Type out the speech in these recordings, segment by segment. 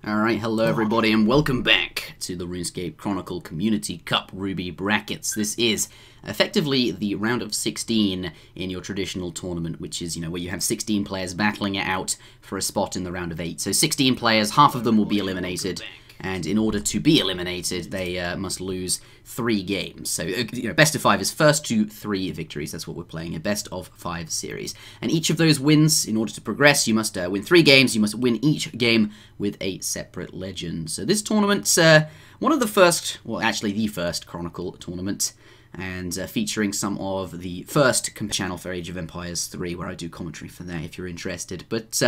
Alright, hello everybody and welcome back to the RuneScape Chronicle Community Cup Ruby Brackets. This is effectively the round of 16 in your traditional tournament, which is, where you have 16 players battling it out for a spot in the round of 8. So 16 players, half of them will be eliminated, and in order to be eliminated, they must lose 3 games. So, best of 5 is first to 3 victories. That's what we're playing, a best of 5 series. And each of those wins, in order to progress, you must win 3 games. You must win each game with a separate legend. So this tournament's one of the first, well, actually the first Chronicle tournament, and featuring some of the first channel for Age of Empires 3, where I do commentary for that if you're interested. But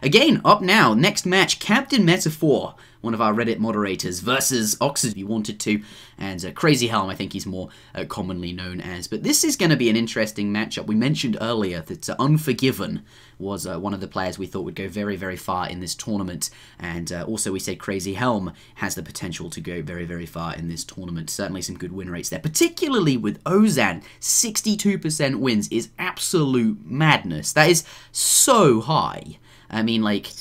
again, up now, next match, CaptainMeta4, one of our Reddit moderators, versus Oxygen, if you wanted to, and CrazyHelm, I think he's more commonly known as. But this is going to be an interesting matchup. We mentioned earlier that Unforgiven was one of the players we thought would go very, very far in this tournament, and also we said CrazyHelm has the potential to go very, very far in this tournament. Certainly some good win rates there, particularly with Ozan. 62% wins is absolute madness. That is so high. I mean, like,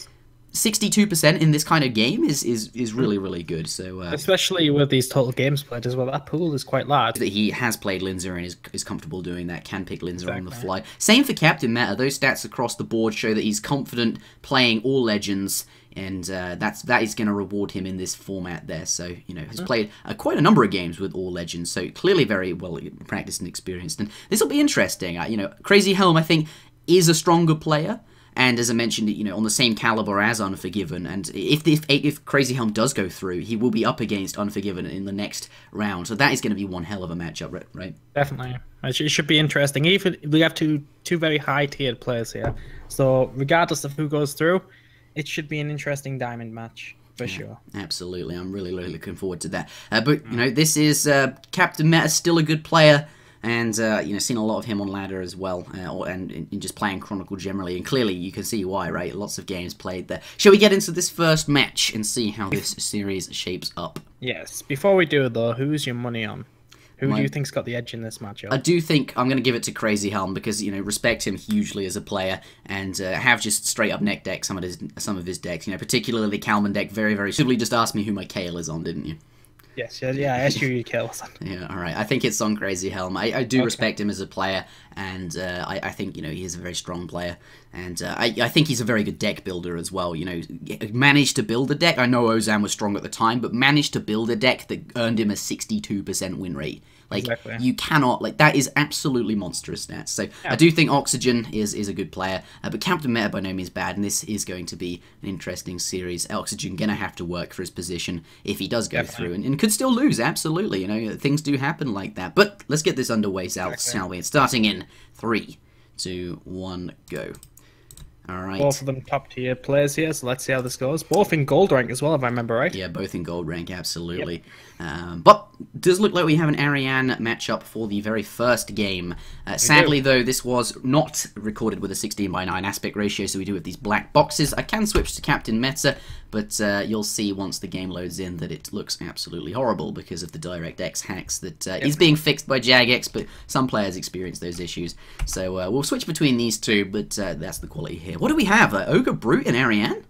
62% in this kind of game is really, really good. So especially with these total games played as well, that pool is quite large. That he has played Linzer and is comfortable doing that, can pick Linzer on the fly. Same for CaptainMeta. Those stats across the board show that he's confident playing all legends, and that is going to reward him in this format there. So, has played quite a number of games with all legends, so clearly very well practiced and experienced. And this will be interesting. CrazyHelm, I think, is a stronger player, and as I mentioned, on the same caliber as Unforgiven. And if CrazyHelm does go through, he will be up against Unforgiven in the next round. So that is going to be one hell of a matchup, right? Definitely. It should be interesting. Even we have two very high-tiered players here. So regardless of who goes through, it should be an interesting diamond match. For sure. Absolutely. I'm really, really looking forward to that. But, this is CaptainMeta, still a good player. And, seen a lot of him on ladder as well, and in just playing Chronicle generally. And clearly, you can see why, right? Lots of games played there. Shall we get into this first match and see how this series shapes up? Yes. Before we do, though, who's your money on? Who do you think's got the edge in this matchup? I do think I'm going to give it to CrazyHelm because, respect him hugely as a player, and have just straight up neck deck some of his decks. Particularly the Kalman deck, very, very simply just asked me who my Kale is on, didn't you? Yes, yeah, I asked you your kills. Yeah, all right. I think it's on CrazyHelm. I do respect him as a player, and I think, he is a very strong player, and I think he's a very good deck builder as well. Managed to build a deck. I know Ozan was strong at the time, but managed to build a deck that earned him a 62% win rate. Exactly. You cannot, that is absolutely monstrous stats. So, yeah. I do think Oxygen is a good player, but CaptainMeta by no means bad, and this is going to be an interesting series. Oxygen going to have to work for his position if he does go through, and could still lose, absolutely. Things do happen like that. But let's get this underway, shall we? It's starting in 3, 2, 1, go. All right. Both of them top-tier players here, so let's see how this goes. Both in gold rank as well, if I remember right. Yeah, both in gold rank, absolutely. Yep. But it does look like we have an Ariane matchup for the very first game. Sadly, though, this was not recorded with a 16:9 aspect ratio, so we do have these black boxes. I can switch to CaptainMeta, but you'll see once the game loads in that it looks absolutely horrible because of the DirectX hacks that is being fixed by Jagex, but some players experience those issues. So we'll switch between these two, but that's the quality here. What do we have? Ogre Brute and Ariane?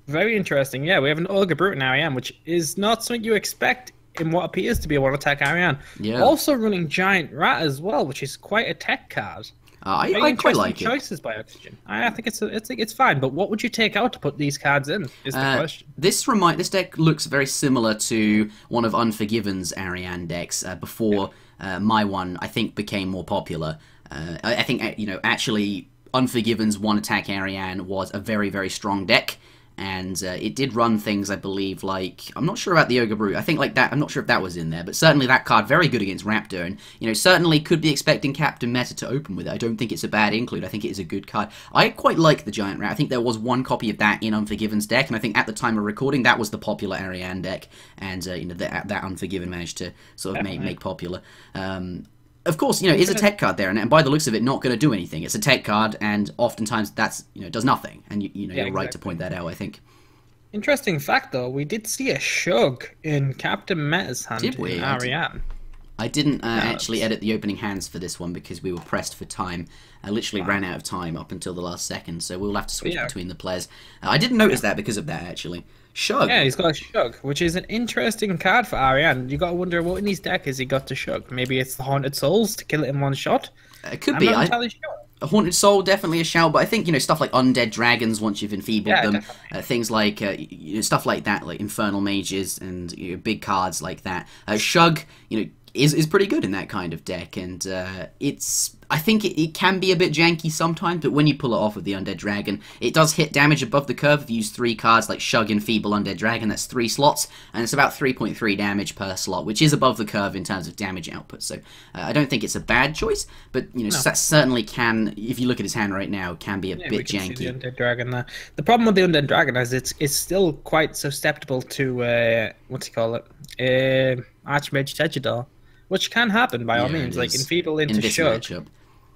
Very interesting. Yeah, we have an Ogre Brute and Ariane, which is not something you expect in what appears to be a one-attack Ariane. Yeah. Also running Giant Rat as well, which is quite a tech card. I quite like it. Choices by Oxygen. I think it's fine, but what would you take out to put these cards in? Is the question. This deck looks very similar to one of Unforgiven's Ariane decks before my one, I think, became more popular. I think actually Unforgiven's one-attack Ariane was a very, very strong deck, and it did run things, I believe, like, I'm not sure about the Ogre Brute. I think like that, I'm not sure if that was in there, but certainly that card very good against Raptor, and certainly could be expecting CaptainMeta to open with it. I don't think it's a bad include. I think it is a good card. I quite like the Giant Rat. I think there was one copy of that in Unforgiven's deck, and I think at the time of recording that was the popular Ariane deck, and that Unforgiven managed to sort of make popular. Of course, is a tech card there, and by the looks of it, not going to do anything. It's a tech card, and oftentimes that's does nothing, and you're right to point that out, I think. Interesting fact, though, we did see a Shug in CaptainMeta's hand. Did we? In Ariane. I didn't actually edit the opening hands for this one because we were pressed for time. I literally ran out of time up until the last second, so we'll have to switch between the players. I didn't notice that because of that, actually. Shug. Yeah, he's got a Shug, which is an interesting card for Ariane. You got to wonder what in his deck has he got to Shug. Maybe it's the Haunted Souls to kill it in one shot. It could be. I'm not entirely sure. A Haunted Soul, definitely a shout, but I think, stuff like Undead Dragons, once you've enfeebled them, things like, stuff like that, like Infernal Mages and big cards like that. Shug, is pretty good in that kind of deck, and I think it can be a bit janky sometimes, but when you pull it off with the Undead Dragon, it does hit damage above the curve. If you use 3 cards like Shug, Enfeeble, Undead Dragon, that's 3 slots, and it's about 3.3 damage per slot, which is above the curve in terms of damage output, so I don't think it's a bad choice, but that certainly can, if you look at his hand right now, can be a bit janky. See the Undead Dragon there. The problem with the Undead Dragon is it's still quite susceptible to, what's he call it, Archmage Tegidor, which can happen by all means, like Enfeeble into Shug. Matchup.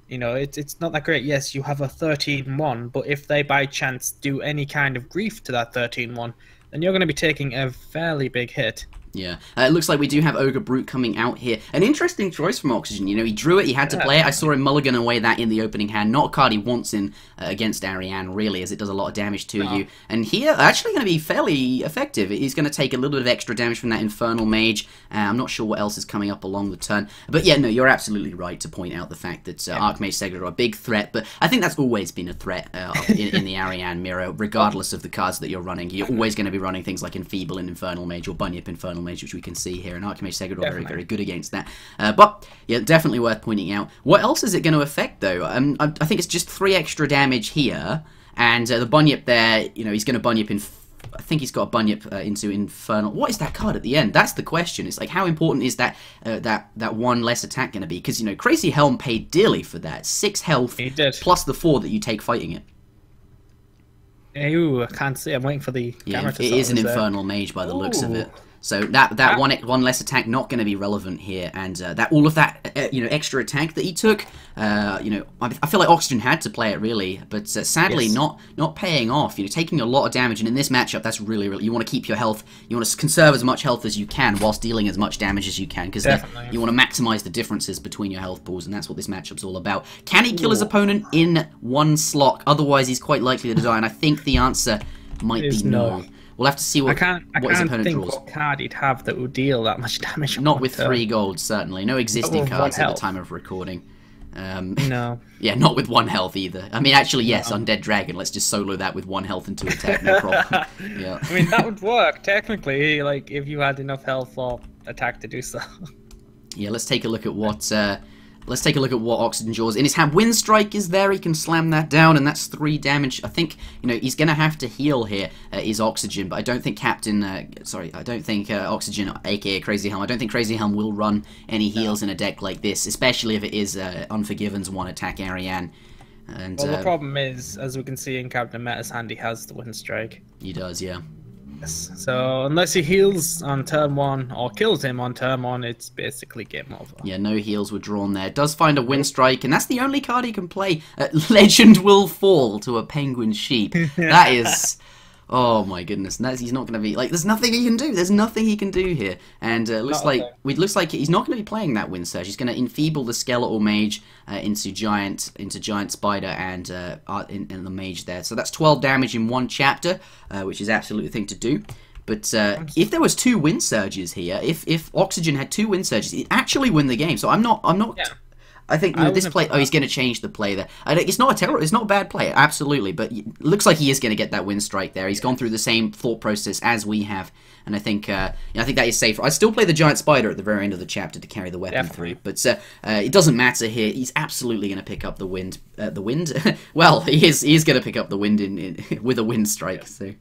It's not that great. Yes, you have a 13-1, but if they by chance do any kind of grief to that 13-1, then you're going to be taking a fairly big hit. Yeah, it looks like we do have Ogre Brute coming out here. An interesting choice from Oxygen. He drew it, he had to play it. I saw him mulligan away that in the opening hand. Not a card he wants in against Ariane, really, as it does a lot of damage to you. And here, actually going to be fairly effective. He's going to take a little bit of extra damage from that Infernal Mage. I'm not sure what else is coming up along the turn. But yeah, no, you're absolutely right to point out the fact that Archmage Segler are a big threat. But I think that's always been a threat in the Ariane mirror, regardless of the cards that you're running. You're always going to be running things like Enfeeble and Infernal Mage, or Bunyip Infernal Mage, which we can see here, and Archmage Segler are very, very good against that. But, yeah, definitely worth pointing out. What else is it going to affect, though? I think it's just 3 extra damage here, and the Bunyip there, he's going to Bunyip in... I think he's got a Bunyip into Infernal... What is that card at the end? That's the question. It's like, how important is that that 1 less attack going to be? Because, CrazyHelm paid dearly for that. 6 health, plus the 4 that you take fighting it. Ooh, I can't see. I'm waiting for the camera to it is an Infernal Mage by the looks of it. So that one less attack not going to be relevant here, and all of that extra attack that he took, I feel like Oxygen had to play it really, but sadly not paying off. Taking a lot of damage, and in this matchup, that's really you want to keep your health. You want to conserve as much health as you can whilst dealing as much damage as you can, because you want to maximize the differences between your health pools, and that's what this matchup's all about. Can he kill his opponent in 1 slot? Otherwise, he's quite likely to die, and I think the answer might be no. We'll have to see what his opponent draws. I can't think what card he'd have that would deal that much damage. Not with 3 gold, certainly. No existing cards at the time of recording. No. Yeah, not with 1 health either. I mean, actually, yes, Undead Dragon. Let's just solo that with 1 health and 2 attack, no problem. Yeah. I mean, that would work, technically, like, if you had enough health or attack to do so. Yeah, let's take a look at what... Let's take a look at what Oxygen draws. In his hand, Wind Strike is there. He can slam that down, and that's 3 damage. I think, he's going to have to heal here, is Oxygen, but I don't think Oxygen, aka CrazyHelm, I don't think CrazyHelm will run any heals in a deck like this, especially if it is Unforgiven's 1-attack Ariane. And, well, the problem is, as we can see in CaptainMeta's hand, he has the Wind Strike. He does, yeah. So unless he heals on turn 1 or kills him on turn 1, it's basically game over. Yeah, no heals were drawn there. Does find a Wind Strike, and that's the only card he can play. Legend will fall to a Penguin Sheep. That is... Oh my goodness, he's not going to be... Like, there's nothing he can do. There's nothing he can do here. And it looks like he's not going to be playing that Wind Surge. He's going to enfeeble the Skeletal Mage into Giant Spider and the Mage there. So that's 12 damage in 1 chapter, which is absolutely the thing to do. But if there was 2 Wind Surges here, if Oxygen had 2 Wind Surges, it'd actually win the game. So I'm not... Yeah. I think this play. Oh, he's going to change the play there. I think it's not a bad play, absolutely. But it looks like he is going to get that Wind Strike there. He's gone through the same thought process as we have, and I think that is safer. I still play the Giant Spider at the very end of the chapter to carry the weapon through, but it doesn't matter here. He's absolutely going to pick up the wind. Well, he is going to pick up the wind with a Wind Strike. So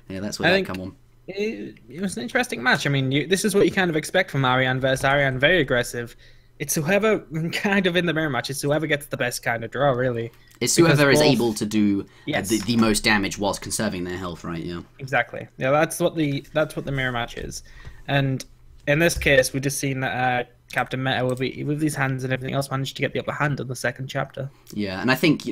yeah, that's where that come on. It was an interesting match. I mean, this is what you kind of expect from Ariane versus Ariane. Very aggressive. It's whoever, kind of in the mirror match, it's whoever gets the best kind of draw, really. It's whoever is able to do the most damage whilst conserving their health, right? Yeah. Exactly. Yeah, that's what the mirror match is. And in this case, we've just seen that CaptainMeta with these hands and everything else managed to get the upper hand in the 2nd chapter. Yeah, and I think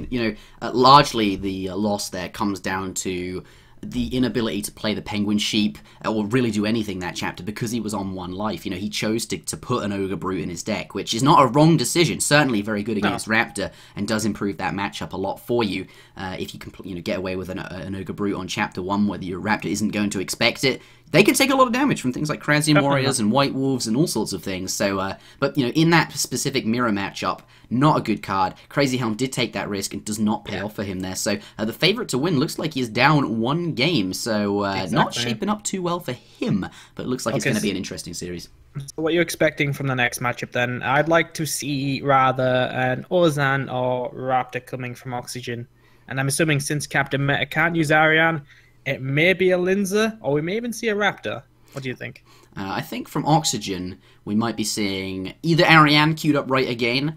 largely the loss there comes down to the inability to play the Penguin Sheep or really do anything that chapter because he was on 1 life. You know, he chose to put an Ogre Brute in his deck, which is not a wrong decision. Certainly very good against Raptor and does improve that matchup a lot for you if you can get away with an Ogre Brute on chapter 1, whether your Raptor isn't going to expect it. They can take a lot of damage from things like Crazy Warriors and White Wolves and all sorts of things. So, but you know, in that specific mirror matchup, not a good card. CrazyHelm did take that risk and does not pay off for him there. So the favorite to win looks like he's down 1 game. So not shaping up too well for him, but it looks like it's going to be an interesting series. So what are you expecting from the next matchup then? I'd like to see rather an Ozan or Raptor coming from Oxygen. And I'm assuming since Captain Meta can't use Ariane, it may be a Linza, or we may even see a Raptor. What do you think? I think from Oxygen, we might be seeing either Ariane queued up right again,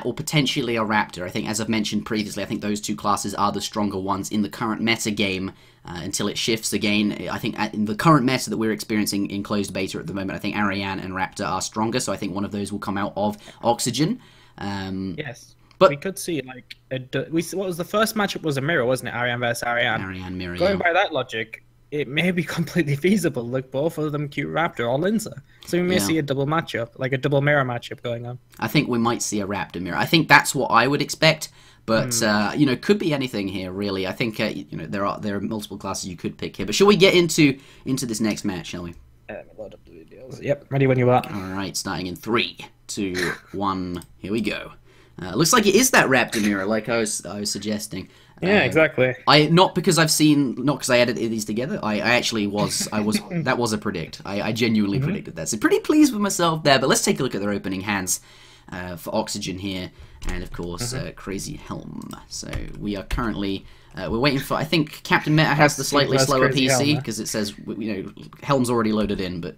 or potentially a Raptor. I think, as I've mentioned previously, I think those 2 classes are the stronger ones in the current meta game until it shifts again. I think in the current meta that we're experiencing in closed beta at the moment, I think Ariane and Raptor are stronger, so I think one of those will come out of Oxygen. Yes. But we could see, like, what was the first matchup was a mirror, wasn't it? Ariane versus Ariane. Ariane mirror, Going by that logic, it may be completely feasible. Like, both of them Q Raptor or Linza. So we may see a double matchup, like a double mirror matchup going on. I think we might see a Raptor mirror. I think that's what I would expect. But, you know, could be anything here, really. I think, you know, there are multiple classes you could pick here. But shall we get into this next match, shall we? Let me load up the videos. Yep, ready when you are. All right, starting in 3, 2, 1. Here we go. Looks like it is that Raptor mirror, like I was suggesting. Yeah, exactly. Not because I edited these together. I actually was. That was a predict. I genuinely predicted that. So pretty pleased with myself there. But let's take a look at their opening hands for Oxygen here, and of course CrazyHelm. So we are currently. We're waiting for. I think Captain Meta has the slightly slower PC because it says Helm's already loaded in, but.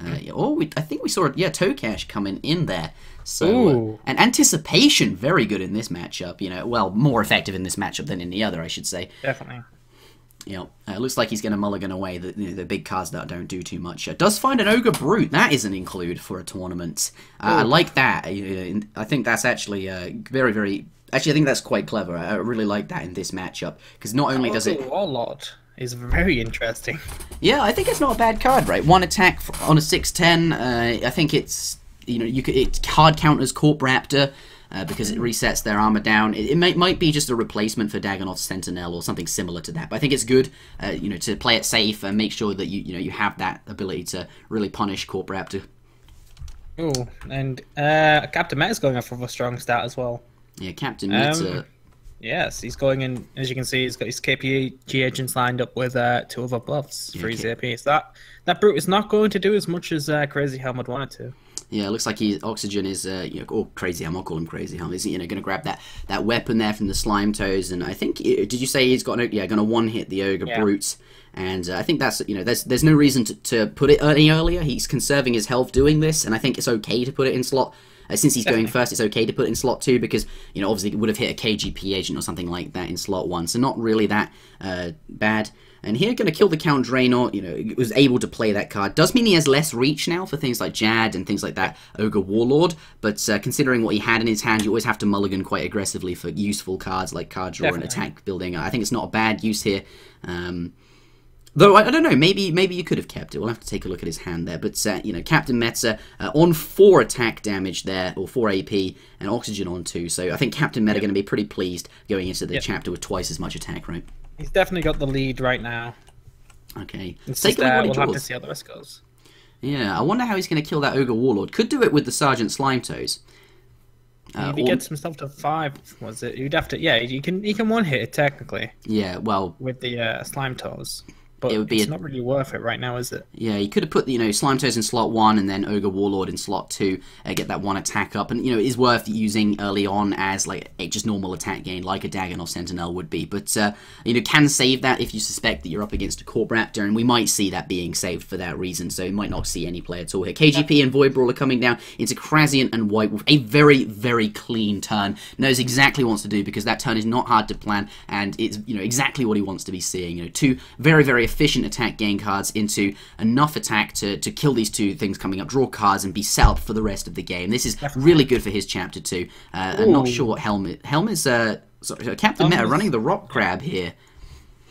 I think we saw Tokash coming in there. So and anticipation very good in this matchup. You know, well, more effective in this matchup than in the other, I should say. Definitely. You know, looks like he's going to mulligan away the big cards that don't do too much. Does find an Ogre Brute. That is an include for a tournament. I like that. I think that's actually very, very. Actually, I think that's quite clever. I really like that in this matchup because not only does it. Warlord is very interesting. Yeah, I think it's not a bad card, right? 1 attack on a 6/10. I think it's it hard counters Corp Raptor because it resets their armor down. It might be just a replacement for Dagonoth's Sentinel or something similar to that. But I think it's good, to play it safe and make sure that you have that ability to really punish Corp Raptor. Oh, and Captain Meta's going off with a strong start as well. Yeah, Captain Meta. Yes, he's going in, as you can see, he's got his KPG agents lined up with 2 other buffs for his AP. So that Brute is not going to do as much as CrazyHelm would want it to. Yeah, it looks like Oxygen is, or CrazyHelm, I'll call him CrazyHelm, is going to grab that weapon there from the Slime Toes, and I think, did you say he's got, going to one-hit the Ogre Brute, and I think that's, there's no reason to put it any earlier. He's conserving his health doing this, and I think it's okay to put it in slot. Since he's going first, it's okay to put it in slot 2 because, obviously it would have hit a KGP agent or something like that in slot 1, so not really that bad. And here, going to kill the Count Draenor, was able to play that card. Does mean he has less reach now for things like Jad and things like that, Ogre Warlord, but considering what he had in his hand, you always have to mulligan quite aggressively for useful cards like card draw and attack building. I think it's not a bad use here. Though, I don't know, maybe you could have kept it. We'll have to take a look at his hand there. But, Captain Meta on 4 attack damage there, or 4 AP, and Oxygen on 2. So I think Captain Meta going to be pretty pleased going into the chapter with twice as much attack, right? He's definitely got the lead right now. Okay. Let's take a look at what he draws. We'll have to see how the rest goes. Yeah, I wonder how he's going to kill that Ogre Warlord. Could do it with the Sergeant Slime Toes. If he gets himself to 5, was it? You'd have to, he can one-hit it, technically. Yeah, well... with the Slime Toes. But it's not really worth it right now, is it? Yeah, you could have put, Slime Toes in slot 1 and then Ogre Warlord in slot 2, get that 1 attack up. And, it is worth using early on as, a just normal attack gain, like a Dagon or Sentinel would be. But, can save that if you suspect that you're up against a Corp Raptor, and we might see that being saved for that reason, so you might not see any play at all here. KGP and Void Brawler coming down into Krazian and White Wolf. A very, very clean turn. Knows exactly what he wants to do, because that turn is not hard to plan, and it's, exactly what he wants to be seeing. 2 very, very efficient attack gain cards into enough attack to kill these 2 things coming up, draw cards, and be set up for the rest of the game. This is really good for his chapter 2. I'm not sure what Helm is. Helm is Captain Meta running the Rock Crab here.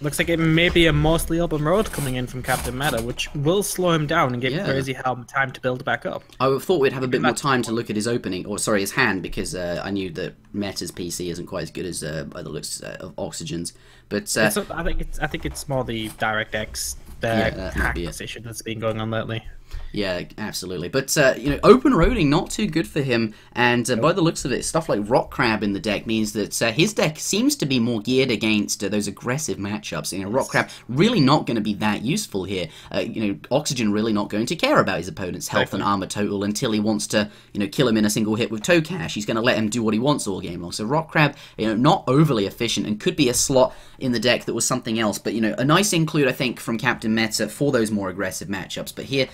Looks like it may be a mostly open road coming in from Captain Meta, which will slow him down and give CrazyHelm time to build back up. I thought we'd have a bit more time to look at his opening, or sorry, his hand, because I knew that Meta's PC isn't quite as good as by the looks of Oxygen's. But I think it's more the DirectX hack position that's been going on lately. Yeah, absolutely. But, you know, open roading, not too good for him. And by the looks of it, stuff like Rock Crab in the deck means that his deck seems to be more geared against those aggressive matchups. You know, Rock Crab really not going to be that useful here. You know, Oxygen really not going to care about his opponent's health and armor total until he wants to, you know, kill him in a single hit with Toe Cash. He's going to let him do what he wants all game long. So Rock Crab, you know, not overly efficient and could be a slot in the deck that was something else. But, you know, a nice include, I think, from Captain Meta for those more aggressive matchups. But here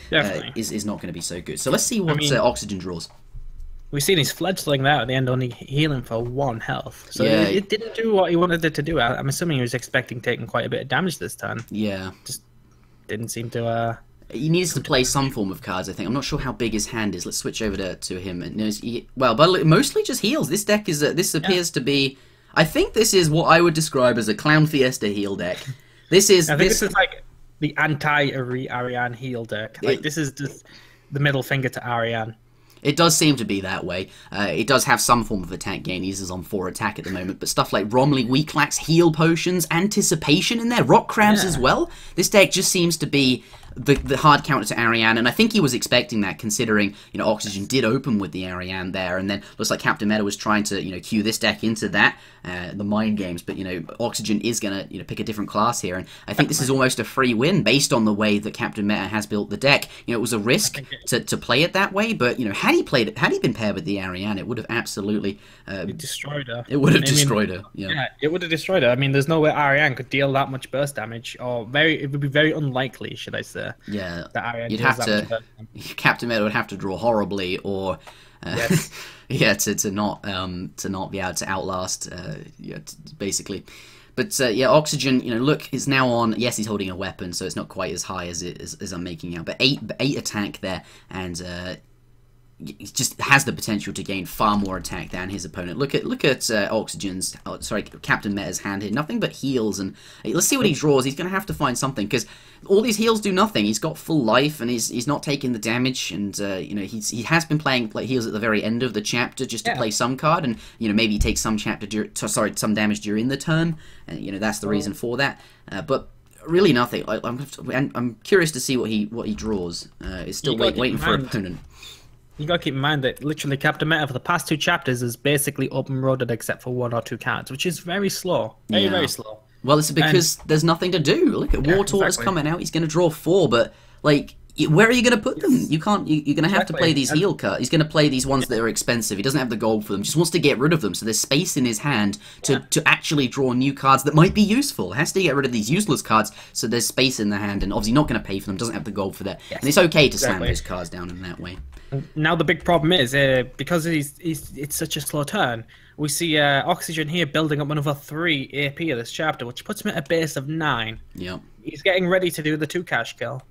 is not going to be so good. So let's see what Oxygen draws. We've seen his fledgling there at the end, only healing for 1 health. So it didn't do what he wanted it to do. I'm assuming he was expecting taking quite a bit of damage this time. Yeah. Just didn't seem to... He needs to play some form of cards, I think. I'm not sure how big his hand is. Let's switch over to him. But mostly just heals. This deck is... this appears to be... I think this is what I would describe as a Clown Fiesta heal deck. This is... I think this is like the anti-Ariane heal deck. Like, this is just the middle finger to Ariane. It does seem to be that way. It does have some form of attack gain. He's on 4 attack at the moment, but stuff like Romley, Weaklax, heal potions, anticipation in there, rock crabs as well. This deck just seems to be the hard counter to Ariane, and I think he was expecting that, considering, you know, Oxygen did open with the Ariane there, and then looks like Captain Meta was trying to, you know, cue this deck into that, the mind games, but, you know, Oxygen is gonna, you know, pick a different class here, and I think this is almost a free win based on the way that Captain Meta has built the deck. You know, it was a risk to play it that way, but, you know, had he been paired with the Ariane, it would have absolutely destroyed her. It would have destroyed her. Yeah, it would have destroyed her. I mean, there's no way Ariane could deal that much burst damage, or it would be very unlikely, should I say. Yeah, that Ariane you'd have to. Captain Meta would have to draw horribly, or yeah, to not be able to outlast, basically. But yeah, Oxygen, you know, look, is now on. Yes, he's holding a weapon, so it's not quite as high as I'm making out. But eight attack there, and he just has the potential to gain far more attack than his opponent. Look at Oxygen's, Captain Meta's hand here. Nothing but heals, and let's see what he draws. He's going to have to find something, because all these heals do nothing. He's got full life, and he's not taking the damage, and you know, he has been playing like heals at the very end of the chapter just to play some card, and you know, maybe he takes some some damage during the turn, and you know, that's the reason for that. But really nothing. I'm curious to see what he draws. He's still waiting for an opponent. You gotta keep in mind that literally Captain Meta for the past 2 chapters is basically open-roaded except for 1 or 2 cards, which is very slow. Very slow. Well, it's because there's nothing to do. Look at War Tortoise coming out. He's going to draw 4, but, like, where are you going to put them? You can't. You're going to have to play these heal cards. He's going to play these ones that are expensive. He doesn't have the gold for them. Just wants to get rid of them. So there's space in his hand to actually draw new cards that might be useful. Has to get rid of these useless cards. So there's space in the hand, and obviously not going to pay for them. Doesn't have the gold for that. Yes. And it's okay to slam those cards down in that way. Now the big problem is because it's such a slow turn. We see Oxygen here building up another 3 AP of this chapter, which puts him at a base of 9. Yep. He's getting ready to do the 2 cash kill.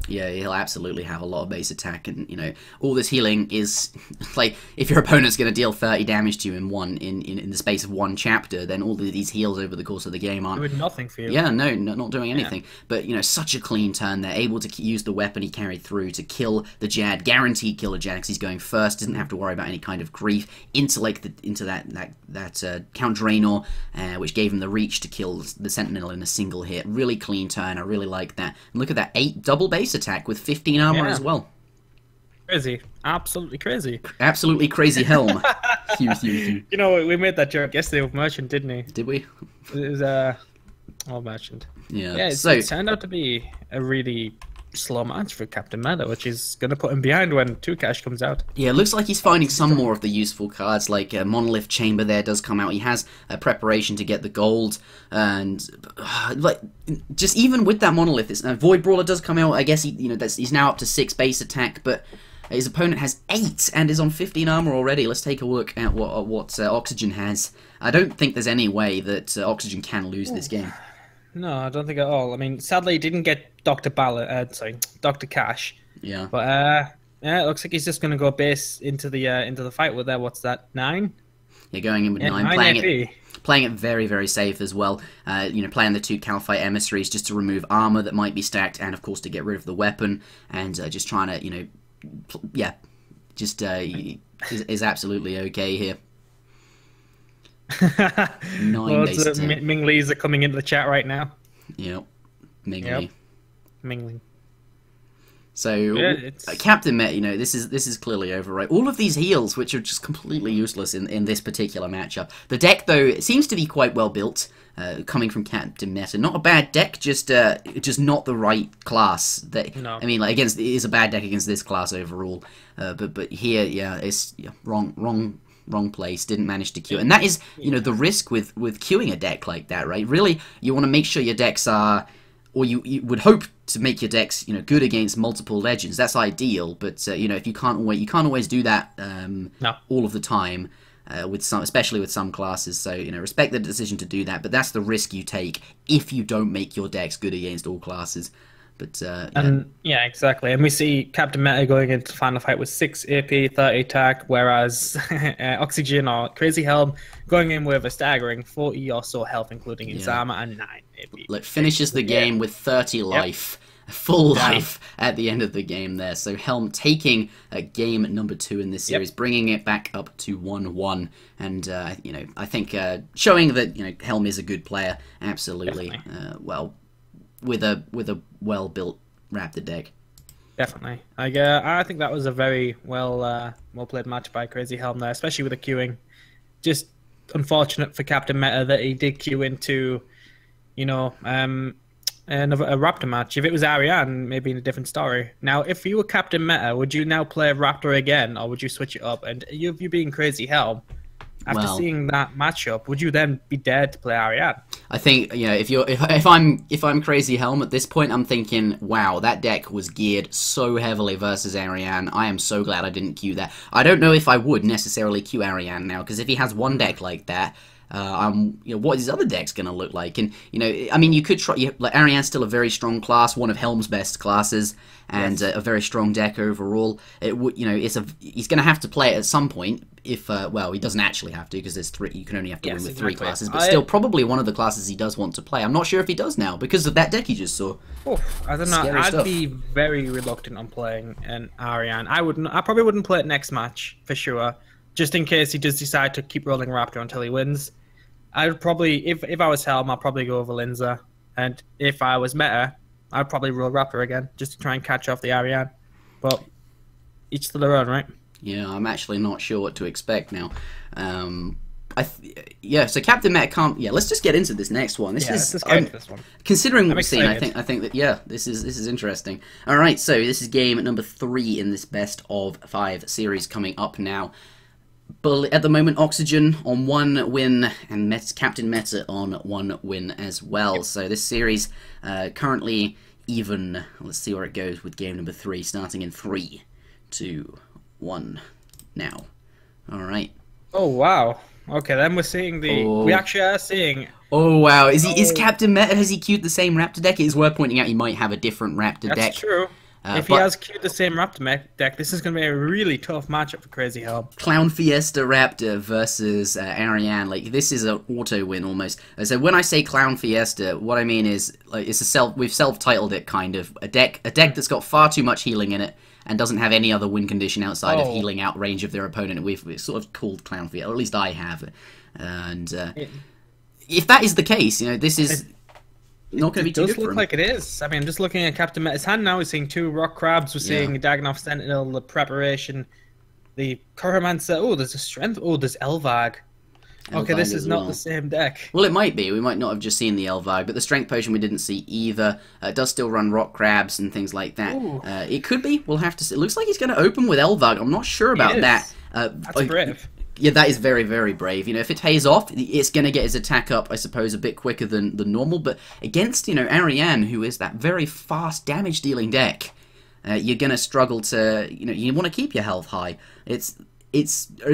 Yeah, he'll absolutely have a lot of base attack, and you know, all this healing is like, if your opponent's going to deal 30 damage to you in the space of 1 chapter, then all of these heals over the course of the game aren't doing nothing for you. Yeah, no, not doing anything. Yeah. But you know, such a clean turn. They're able to use the weapon he carried through to kill the Jad, guaranteed kill a Jad because he's going first. Doesn't have to worry about any kind of grief into that Count Draenor, which gave him the reach to kill the Sentinel in a single hit. Really clean turn. I really like that. And look at that 8 double base attack with 15 armor as well. Crazy. Absolutely crazy. Absolutely CrazyHelm. You know, we made that joke yesterday with Merchant, didn't we? Did we? It was Merchant. Yeah. Yeah, it turned out to be a really slow match for Captain Meta, which is going to put him behind when 2 cash comes out. Yeah, it looks like he's finding some more of the useful cards, like Monolith Chamber there does come out. He has a preparation to get the gold, and like, just even with that Monolith, Void Brawler does come out. I guess he's now up to 6 base attack, but his opponent has 8 and is on 15 armor already. Let's take a look at what Oxygen has. I don't think there's any way that Oxygen can lose this game. No, I don't think at all. I mean, sadly, he didn't get Dr. Cash. Yeah. But yeah, it looks like he's just going to go base into the fight with what's that, 9? You're going in with 9, playing it very, very safe as well. You know, playing the 2 Calphite emissaries just to remove armor that might be stacked, and of course to get rid of the weapon, and just trying to, you know, just is absolutely okay here. 9 days to Ming Lees are coming into the chat right now. Yep, Ming Lee. Yep. Ming Lee. So, yeah, Captain Met, you know, this is clearly over, right? All of these heals, which are just completely useless in this particular matchup. The deck, though, it seems to be quite well built, coming from Captain Meta. Not a bad deck, just not the right class. No. I mean, like, it is a bad deck against this class overall. But here, yeah, it's wrong place. Didn't manage to queue, and that is, you know, the risk with queuing a deck like that, right? Really, you want to make sure your decks are, or you would hope to make your decks, you know, good against multiple legends. That's ideal, but you know, if you can't always do that all of the time with some, especially with some classes. So, you know, respect the decision to do that, but that's the risk you take if you don't make your decks good against all classes. But yeah, exactly. And we see Captain Meta going into the final fight with 6 AP, 30 attack, whereas Oxygen or CrazyHelm going in with a staggering 40 or so health, including his armor, and 9 AP. Like, finishes the game with 30 life, full life at the end of the game there. So Helm taking game number 2 in this series, bringing it back up to 1-1, and you know, I think showing that, you know, Helm is a good player, absolutely. Well, with a well-built Raptor deck. Definitely. I think that was a very well played match by CrazyHelm there, especially with the queuing. Just unfortunate for Captain Meta that he did queue into, you know, a Raptor match. If it was Ariane, maybe in a different story. Now, if you were Captain Meta, would you now play Raptor again, or would you switch it up? And you being CrazyHelm, after seeing that matchup, would you then be dared to play Ariane? I think, you know, if I'm CrazyHelm at this point, I'm thinking, wow, that deck was geared so heavily versus Ariane. I am so glad I didn't queue that. I don't know if I would necessarily queue Ariane now, because if he has one deck like that, you know, what is his other deck's going to look like? And, you know, I mean, you could try, like, Ariane's still a very strong class, one of Helm's best classes, and a very strong deck overall. It would, you know, he's going to have to play it at some point. If well, he doesn't actually have to, because there's 3. You can only have to win with 3 classes, but still, probably one of the classes he does want to play. I'm not sure if he does now because of that deck he just saw. I don't know. I'd be very reluctant on playing an Ariane. I probably wouldn't play it next match for sure, just in case he does decide to keep rolling Raptor until he wins. I would probably, if I was Helm, I'd probably go over Linza, and if I was Meta, I'd probably roll Raptor again just to try and catch off the Ariane. But each to their own, right? Yeah, I'm actually not sure what to expect now. Yeah, so Captain Meta can't. Yeah, let's just get into this next one. Let's just get into this one. Considering what we've seen, I think that this is interesting. All right, so this is game number 3 in this best of 5 series coming up now. But at the moment, Oxygen on 1 win, and Captain Meta on 1 win as well. So this series currently even. Let's see where it goes with game number 3, starting in 3, 2, 1 now. All right. Oh wow. Okay, then we're seeing the. We actually are seeing. Oh wow. Is Captain Meta, has he queued the same Raptor deck? It is worth pointing out he might have a different Raptor deck. That's true. If he has queued the same Raptor deck, this is going to be a really tough matchup for CrazyHelm. Clown Fiesta Raptor versus Ariane. Like, this is an auto win almost. So when I say Clown Fiesta, what I mean is, like, we've self-titled it kind of a deck that's got far too much healing in it and doesn't have any other win condition outside of healing out range of their opponent. We've sort of called Clown Fiesta, or at least I have. And if that is the case, you know, this is not going to be too good for him. It does look like it is. I mean, I'm just looking at Captain Meta's hand now. We're seeing 2 Rock Crabs. We're seeing Dagannoth Sentinel, the Preparation, the Choromancer. Oh, there's a Strength. Oh, there's Elvag. Okay, this is not the same deck. Well, it might be. We might not have just seen the Elvag, but the Strength Potion we didn't see either. It does still run Rock Crabs and things like that. It could be. We'll have to see. It looks like he's going to open with Elvag. I'm not sure about that. That's brave. Yeah, that is very, very brave. You know, if it pays off, it's going to get his attack up, I suppose, a bit quicker than normal. But against, you know, Ariane, who is that very fast damage-dealing deck, you're going to struggle to, you know, you want to keep your health high. It's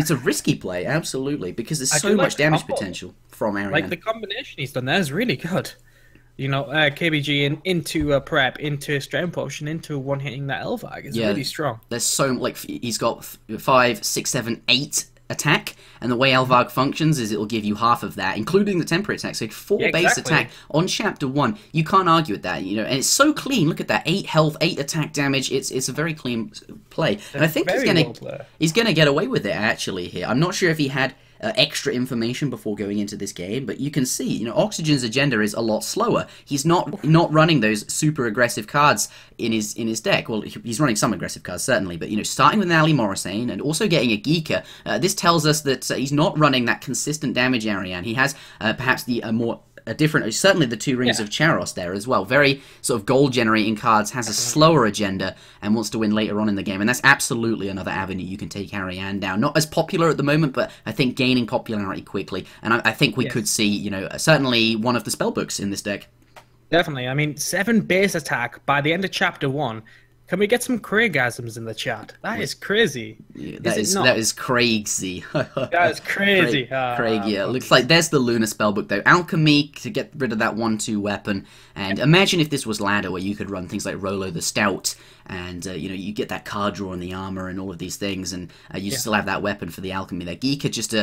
a risky play, absolutely, because there's so much damage potential from Ariane. Like, the combination he's done there is really good. You know, KBG into a prep, into a Strength Potion, into one hitting that Elvag is really strong. There's so, like, he's got 5, 6, 7, 8 attack, and the way Alvarg functions is it'll give you half of that, including the temporary attack. So 4 base attack on chapter 1. You can't argue with that, you know, and it's so clean. Look at that, 8 health, 8 attack damage. It's a very clean play, and I think he's gonna get away with it actually here. I'm not sure if he had extra information before going into this game, but you can see, you know, Oxygen's agenda is a lot slower. He's not running those super aggressive cards in his deck. Well, he's running some aggressive cards certainly, but you know, starting with an Ali Morrisane and also getting a Geeker, this tells us that he's not running that consistent damage Ariane. He has perhaps a different, certainly the 2 Rings of Charos there as well. Very sort of gold generating cards, has a slower agenda and wants to win later on in the game, and that's absolutely another avenue you can take Ariane down. Not as popular at the moment, but I think gaining popularity quickly, and I think we could see, you know, certainly one of the spellbooks in this deck. Definitely. I mean, 7 base attack by the end of chapter 1. Can we get some Craigasms in the chat? That is crazy. Yeah, that is crazy. That is crazy. Craig, yeah. Looks like there's the Lunar spellbook though. Alchemy to get rid of that 1/2 weapon. And imagine if this was ladder where you could run things like Rolo the Stout, and you know, you get that card draw and the armor and all of these things, and you still have that weapon for the alchemy there. Geeka just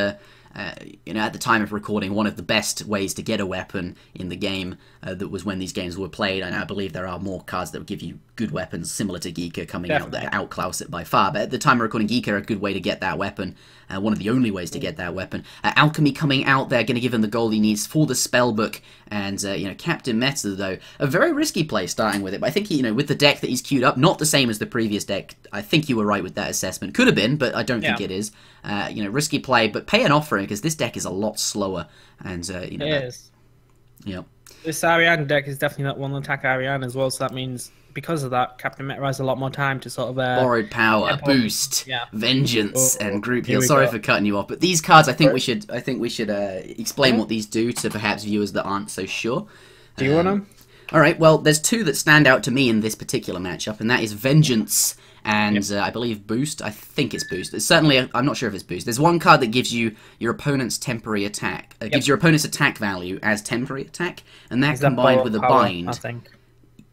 you know, at the time of recording, one of the best ways to get a weapon in the game. That was when these games were played, and I believe there are more cards that would give you good weapons similar to Geeka coming out that outclass it by far. But at the time of recording, Geeka a good way to get that weapon. One of the only ways to get that weapon. Alchemy coming out there, going to give him the gold he needs for the spellbook. And you know, Captain Meta though, a very risky play starting with it. But I think, you know, with the deck that he's queued up, not the same as the previous deck. I think you were right with that assessment. Could have been, but I don't think it is. You know, risky play, but pay an offering because this deck is a lot slower. And you know, it is. Yep. This Ariane deck is definitely not one attack Ariane as well, so that means because of that, Captain Meta has a lot more time to sort of borrowed power, boost, vengeance, and group heal. Sorry for cutting you off, but these cards, I think we should explain what these do to perhaps viewers that aren't so sure. Do you want to? All right. Well, there's 2 that stand out to me in this particular matchup, and that is vengeance and I believe boost. I think it's boost. It's certainly, I'm not sure if it's boost. There's one card that gives you your opponent's temporary attack. Gives your opponent's attack value as temporary attack, and that combined with a bind. I think.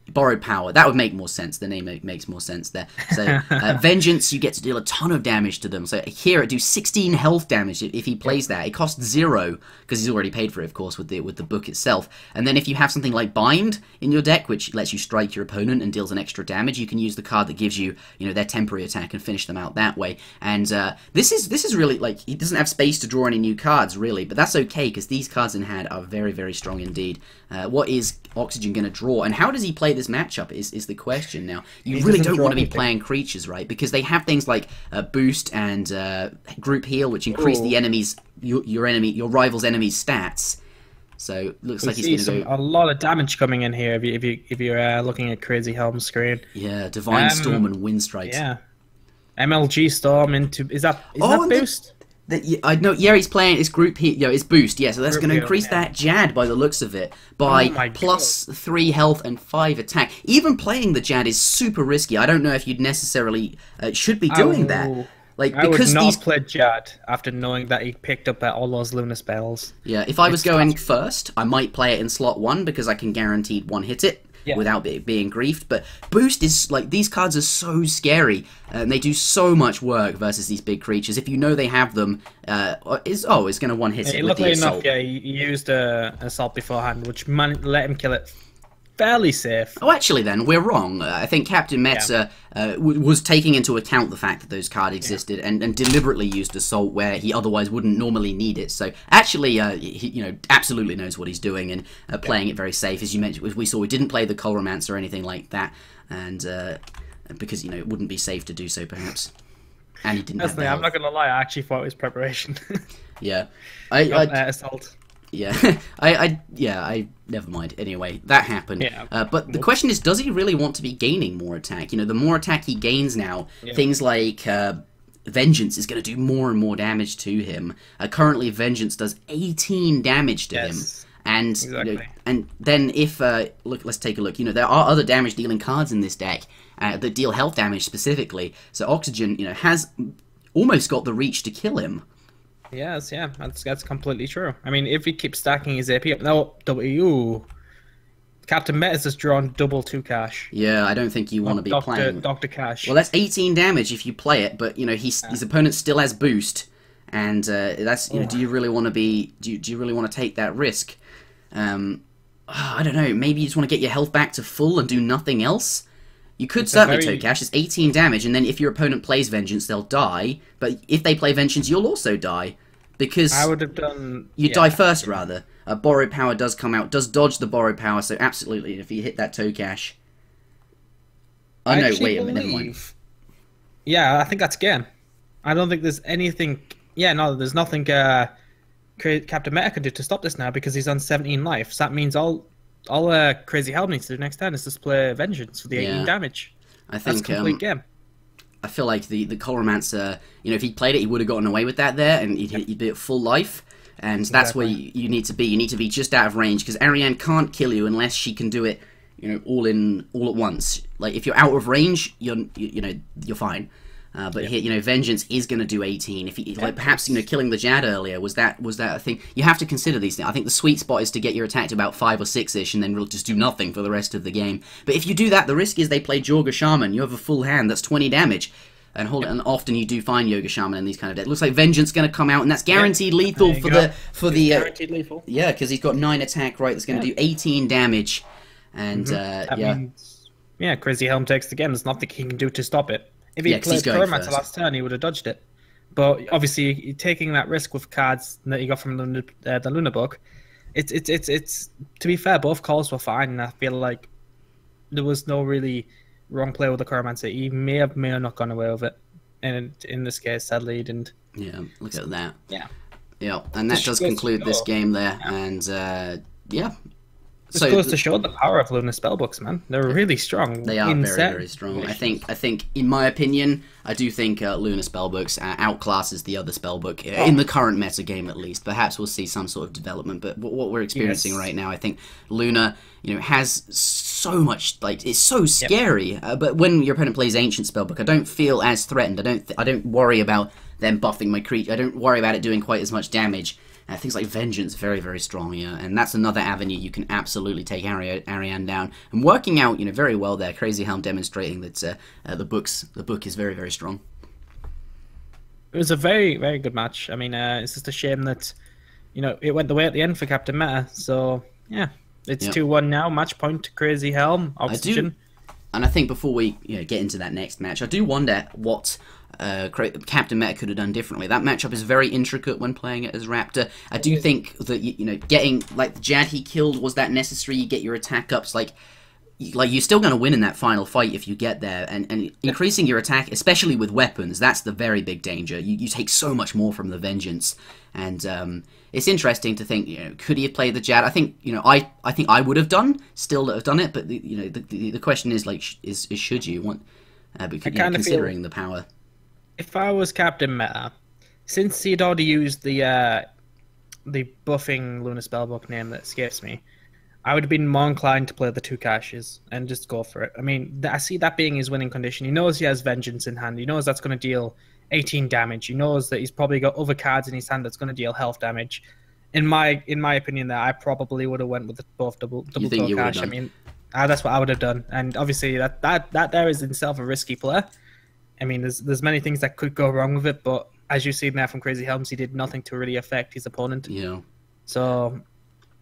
Borrowed power. That would make more sense. The name makes more sense there. So, Vengeance, you get to deal a ton of damage to them. So here it do 16 health damage if he plays that. It costs 0, because he's already paid for it, of course, with the book itself. And then if you have something like Bind in your deck, which lets you strike your opponent and deals an extra damage, you can use the card that gives you, you know, their temporary attack and finish them out that way. And this is really, like, he doesn't have space to draw any new cards, really, but that's okay, because these cards in hand are very, very strong indeed. What is Oxygen going to draw, and how does he play this matchup is the question. Now, you really don't want to be playing creatures, right? Because they have things like boost and group heal, which increase the enemy's your rival's enemy's stats. So looks like he's going to go a lot of damage coming in here if you're looking at CrazyHelm's screen. Yeah, Divine Storm and Wind Strikes. Yeah, MLG Storm into is that boost? I know. Yeah, he's playing his group heal. It's boost. Yeah, so that's going to increase that Jad by the looks of it by +3 health and 5 attack. Even playing the Jad is super risky. I don't know if you'd necessarily should be doing that. Like, because I would not play Jad after knowing that he picked up all those Lunar spells. Yeah, if I was going first, I might play it in slot 1 because I can guaranteed one-hit it. Without it being griefed, but boost is like, these cards are so scary and they do so much work versus these big creatures. If you know they have them, it's going to one-hit it with the assault. Luckily enough, he used assault beforehand, which let him kill it fairly safe. Oh, actually, then we're wrong. I think Captain Meta was taking into account the fact that those cards existed and deliberately used assault where he otherwise wouldn't normally need it. So actually, he absolutely knows what he's doing and playing it very safe. As you mentioned, we saw, we didn't play the Colromancer or anything like that, and because it wouldn't be safe to do so, perhaps. And he didn't. I'm not gonna lie. I actually thought it was preparation. Yeah, assault. Yeah, I never mind. Anyway, that happened. Yeah. But the question is, does he really want to be gaining more attack? The more attack he gains now, things like Vengeance is going to do more and more damage to him. Currently, Vengeance does 18 damage to him. And and then if let's take a look. There are other damage dealing cards in this deck that deal health damage specifically. So Oxygen, has almost got the reach to kill him. Yes, yeah, that's completely true. I mean, if he keeps stacking his AP up, now Captain Meta's just drawn double 2 cash. Yeah, I don't think you want to be playing Dr. Cash. Well, that's 18 damage if you play it, but his opponent still has boost, and that's do you really want to be? Do you really want to take that risk? I don't know. Maybe you just want to get your health back to full and do nothing else. You could certainly Tokash. It's 18 damage, and then if your opponent plays Vengeance, they'll die. But if they play Vengeance, you'll also die. Because I would have done... You die first, rather. Borrowed Power does come out, does dodge the Borrowed Power, so absolutely, if you hit that Tokash... Oh, no, wait a minute, never mind. Yeah, I think that's game. I don't think there's anything... Yeah, no, there's nothing CaptainMeta can do to stop this now, because he's on 17 life. So that means all CrazyHelm needs to do next turn is just play Vengeance for the 18 damage. I think... That's a complete game. I feel like the Coloromancer, if he played it, he would have gotten away with that there, and he'd be at full life, and that's where you need to be. You need to be just out of range, because Ariane can't kill you unless she can do it, all at once. Like, if you're out of range, you're fine. But here, Vengeance is going to do 18. If he, perhaps killing the Jad earlier was that a thing? You have to consider these things. I think the sweet spot is to get your attack to about 5 or 6ish, and then we'll just do nothing for the rest of the game. But if you do that, the risk is they play Jorga Shaman. You have a full hand. That's 20 damage. And and often you do find Yoga Shaman in these kind of decks. Looks like Vengeance going to come out, and that's guaranteed lethal for the guaranteed lethal. Yeah, because he's got 9 attack. Right, that's going to do 18 damage, and means, CrazyHelm takes the game. There's nothing he can do to stop it. If he played Coloromancer last turn, he would have dodged it. But obviously, taking that risk with cards that he got from the Luna book, it's to be fair, both calls were fine, and I feel like there was no really wrong play with the Coloromancer. He may have not gone away with it, and in this case, sadly, he didn't. Yeah, look at that. Yeah, and that does conclude this game there, and This goes to show the power of Luna spellbooks, man. They're really strong. They are very, very strong. I think, in my opinion, I do think Luna spellbooks outclasses the other spellbook in the current meta game, at least. Perhaps we'll see some sort of development, but what we're experiencing right now, I think Luna, has so much, it's so scary. But when your opponent plays Ancient spellbook, I don't feel as threatened. I don't worry about them buffing my creature. I don't worry about it doing quite as much damage. Things like Vengeance, very, very strong, and that's another avenue you can absolutely take Ariane down. And working out, very well there. CrazyHelm demonstrating that the book is very, very strong. It was a very, very good match. I mean, it's just a shame that, it went the way at the end for CaptainMeta. So, yeah, it's 2-1 now. Match point to CrazyHelm, Oxygen. And I think before we get into that next match, I do wonder what CaptainMeta could have done differently. That matchup is very intricate when playing it as Raptor. I do think that getting the Jad he killed, was that necessary? You get your attack ups, you're still going to win in that final fight if you get there, and increasing your attack, especially with weapons, that's the very big danger. You take so much more from the Vengeance, and it's interesting to think, could he have played the Jad? I think, I think I would have still have done it, but the question is is should you want, considering the power. If I was CaptainMeta, since he'd already used the buffing Luna spellbook name that escapes me, I would have been more inclined to play the 2 caches and just go for it. I mean, I see that being his winning condition. He knows he has Vengeance in hand. He knows that's going to deal 18 damage. He knows that he's probably got other cards in his hand that's going to deal health damage. In my opinion, I probably would have went with both double toe cache. I mean, that's what I would have done. And obviously, that there is in itself a risky play. I mean, there's many things that could go wrong with it, but as you've seen there from CrazyHelm, he did nothing to really affect his opponent. So,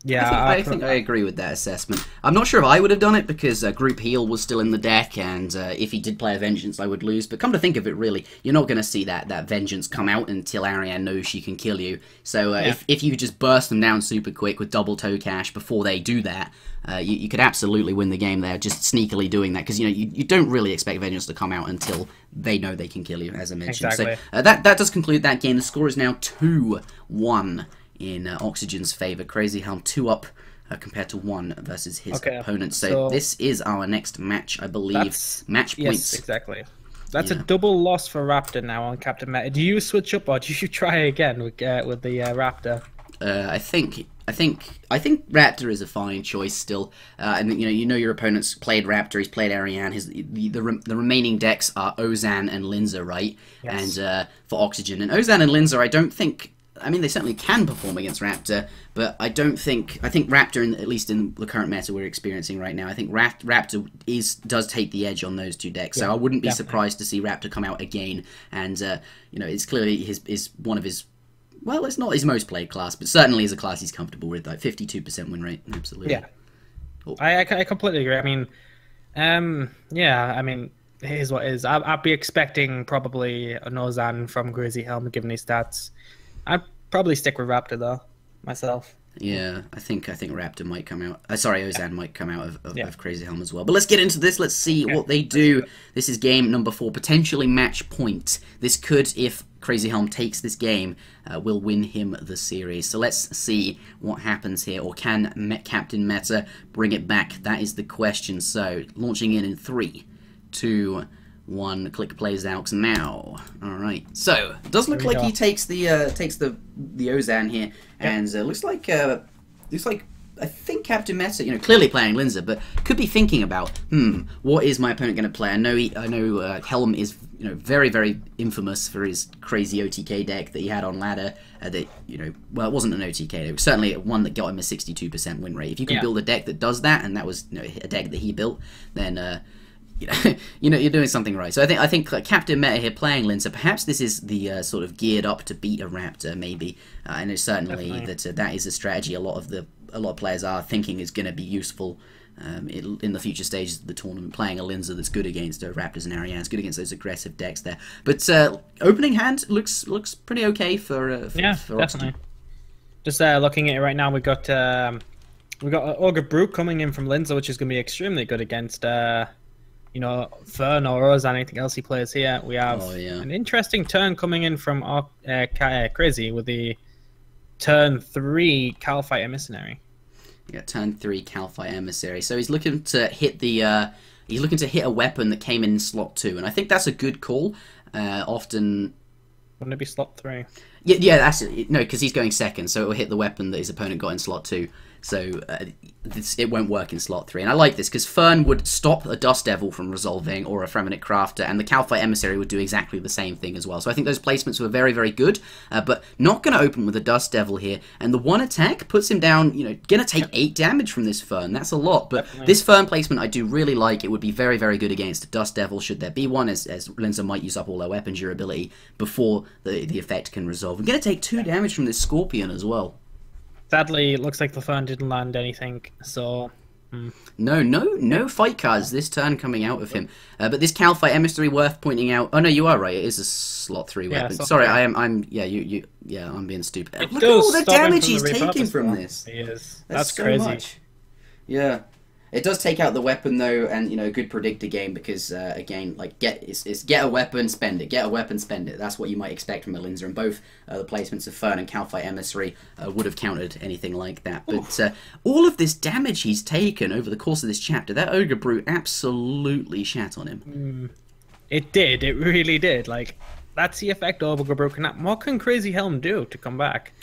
yeah. I think I agree with that assessment. I'm not sure if I would have done it, because Group Heal was still in the deck, and if he did play a Vengeance, I would lose. But come to think of it, really, you're not going to see that Vengeance come out until Ariane knows she can kill you. So if you just burst them down super quick with double toe cache before they do that, you could absolutely win the game there, just sneakily doing that, because you don't really expect Vengeance to come out until they know they can kill you, as I mentioned. Exactly. So that does conclude that game. The score is now 2-1 in Oxygen's favour. CrazyHelm 2 up compared to 1 versus his opponent. So this is our next match, I believe. Match points. Yes, exactly. That's a double loss for Raptor now on CaptainMeta. Do you switch up, or do you try again with the Raptor? I think Raptor is a fine choice still, and your opponent's played Raptor, he's played Ariane. The remaining decks are Ozan and Linza, right? Yes. And for Oxygen, and Ozan and Linza, I don't think. I mean, they certainly can perform against Raptor, but I think Raptor, at least in the current meta we're experiencing right now, I think Raptor does take the edge on those 2 decks. So I wouldn't be surprised to see Raptor come out again, and it's clearly his one of his well, it's not his most played class, but certainly is a class he's comfortable with. Like 52% win rate, absolutely. Yeah, cool. I completely agree. I mean, yeah, I mean, here's what is. I'd be expecting probably a Ozan from CrazyHelm given his stats. I'd probably stick with Raptor though, myself. Yeah, I think Raptor might come out. Sorry, Ozan might come out of CrazyHelm as well. But let's get into this. Let's see what they do. This is game number 4, potentially match point. This could, if CrazyHelm takes this game, will win him the series. So let's see what happens here. Or can Captain Meta bring it back? That is the question. So launching in 3, 2, 1. Click plays out now. All right. So it does look like he takes the Ozan here, and looks like I think Captain Meta, clearly playing Linza, but could be thinking about, what is my opponent going to play? I know Helm is very, very infamous for his crazy OTK deck that he had on ladder. Well, it wasn't an OTK. It was certainly one that got him a 62% win rate. If you can build a deck that does that, and that was a deck that he built, then you're doing something right. So I think Captain Meta here playing Linza, perhaps this is the sort of geared up to beat a Raptor, maybe. And it's certainly that is a strategy a lot of players are thinking is going to be useful in the future stages of the tournament, playing a Linza that's good against Raptors and Arianes, good against those aggressive decks there. But opening hand looks pretty okay for definitely. Just looking at it right now, we got Ogre Brute coming in from Linza, which is going to be extremely good against Fern or Rose and anything else he plays here. We have an interesting turn coming in from Crazy with the turn 3 Calfight Emissary. Yeah, turn 3 Calfight Emissary. So he's looking to hit he's looking to hit a weapon that came in slot 2, and I think that's a good call. Often, wouldn't it be slot 3? Yeah, that's it. No, because he's going second, so it will hit the weapon that his opponent got in slot 2. So it won't work in slot 3. And I like this, because Fern would stop a Dust Devil from resolving, or a Fremennik Crafter, and the Calfight Emissary would do exactly the same thing as well. So I think those placements were very, very good, but not going to open with a Dust Devil here. And the one attack puts him down, going to take 8 damage from this Fern. That's a lot, but this Fern placement I do really like. It would be very, very good against a Dust Devil, should there be one, as Linza might use up all their weapon durability before the effect can resolve. I'm going to take 2 damage from this Scorpion as well. Sadly, it looks like the Fern didn't land anything, so... No fight cards this turn coming out of him. But this Calfight Emissary worth pointing out. Oh no, you are right. It is a slot 3 weapon. Sorry, I'm being stupid. Look at all the damage he's taking from this. He is. That's so crazy. Much. Yeah. It does take out the weapon though, and a good predictor game, because again, like get a weapon, spend it. Get a weapon, spend it. That's what you might expect from a Linza, and both the placements of Fern and Calfight Emissary would have countered anything like that. But all of this damage he's taken over the course of this chapter, that Ogre Brute absolutely shat on him. It did. It really did. Like, that's the effect of Ogre Brute. What can CrazyHelm do to come back?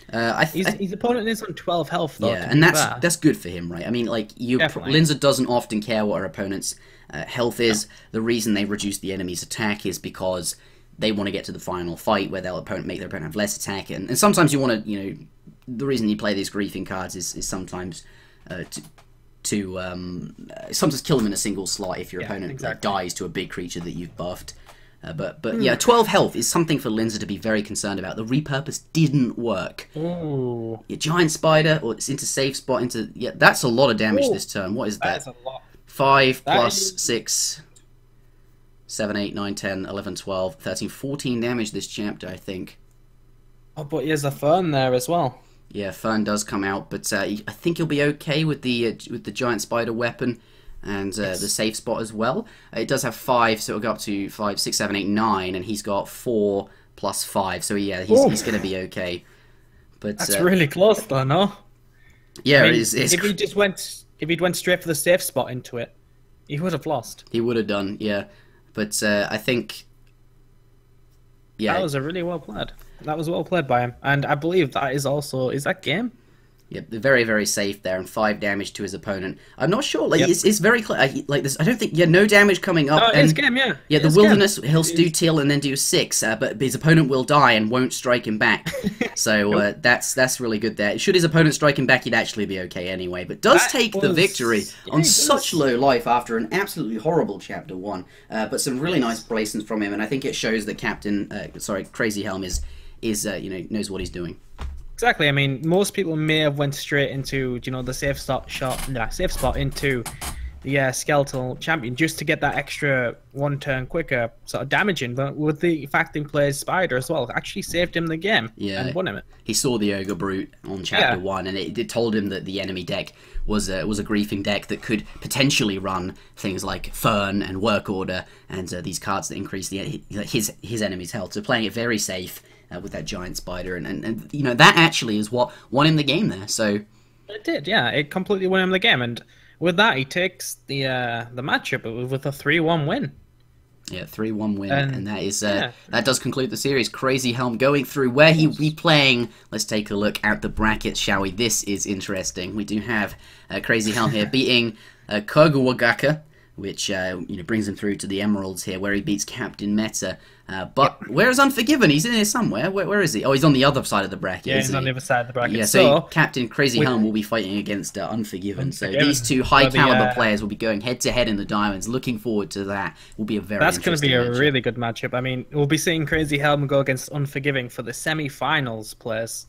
His opponent is on 12 health, though. Yeah, and that's good for him, right? I mean, like, Linza doesn't often care what her opponent's health is. No. The reason they reduce the enemy's attack is because they want to get to the final fight where they'll make their opponent have less attack. And sometimes you want to, the reason you play these griefing cards is sometimes sometimes kill them in a single slot if your opponent dies to a big creature that you've buffed. But 12 health is something for Linza to be very concerned about. The repurpose didn't work. Ooh. Your giant spider, or it's into safe spot, that's a lot of damage this turn. What is that? That's a lot. 5 plus 6, 7, 8, 9, 10, 11, 12, 13, 14 damage this chapter, I think. Oh, but he has a Fern there as well. Yeah, Fern does come out, but I think he'll be okay with the giant spider weapon. And the safe spot as well. It does have 5, so it'll go up to 5, 6, 7, 8, 9, and he's got 4 plus 5. So yeah, he's going to be okay. But that's really close, though, no? Yeah, I mean, if he'd went straight for the safe spot into it, he would have lost. He would have done, yeah. But I think, that was a really well played. That was well played by him, and I believe that is that game. Yep, very, very safe there, and 5 damage to his opponent. I'm not sure, like, it's very clear, like, this, I don't think, no damage coming up. No, it's game, yeah. Yeah, the Wilderness, he'll do till and then do 6, but his opponent will die and won't strike him back. So, that's really good there. Should his opponent strike him back, he'd actually be okay anyway, but does take the victory on such low life after an absolutely horrible Chapter 1. But some really nice placements from him, and I think it shows that CrazyHelm is knows what he's doing. Exactly. I mean, most people may have went straight into the safe spot into the skeletal champion just to get that extra 1 turn quicker sort of damaging, but with the fact he plays Spider as well, actually saved him the game and won him it. He saw the Ogre Brute on Chapter 1, and it told him that the enemy deck was a griefing deck that could potentially run things like Fern and Work Order and these cards that increase his enemy's health. So playing it very safe with that giant spider, and that actually is what won him the game there. So it did, yeah, it completely won him the game, and with that he takes the matchup with a 3-1 win. Yeah, 3-1 win, and that is that does conclude the series. CrazyHelm going through where he will be playing. Let's take a look at the brackets, shall we? This is interesting. We do have CrazyHelm here beating Kogawagaka, which brings him through to the Emeralds here, where he beats Captain Meta. But where is Unforgiven? He's in here somewhere. Where is he? Oh, he's on the other side of the bracket. Yeah, he's on the other side of the bracket. Yeah, so Captain CrazyHelm will be fighting against Unforgiven. So these two high-caliber players will be going head-to-head in the Diamonds. Looking forward to that. Will be a very That's going to be a matchup. really good matchup. I mean, we'll be seeing CrazyHelm go against Unforgiving for the semi-finals place.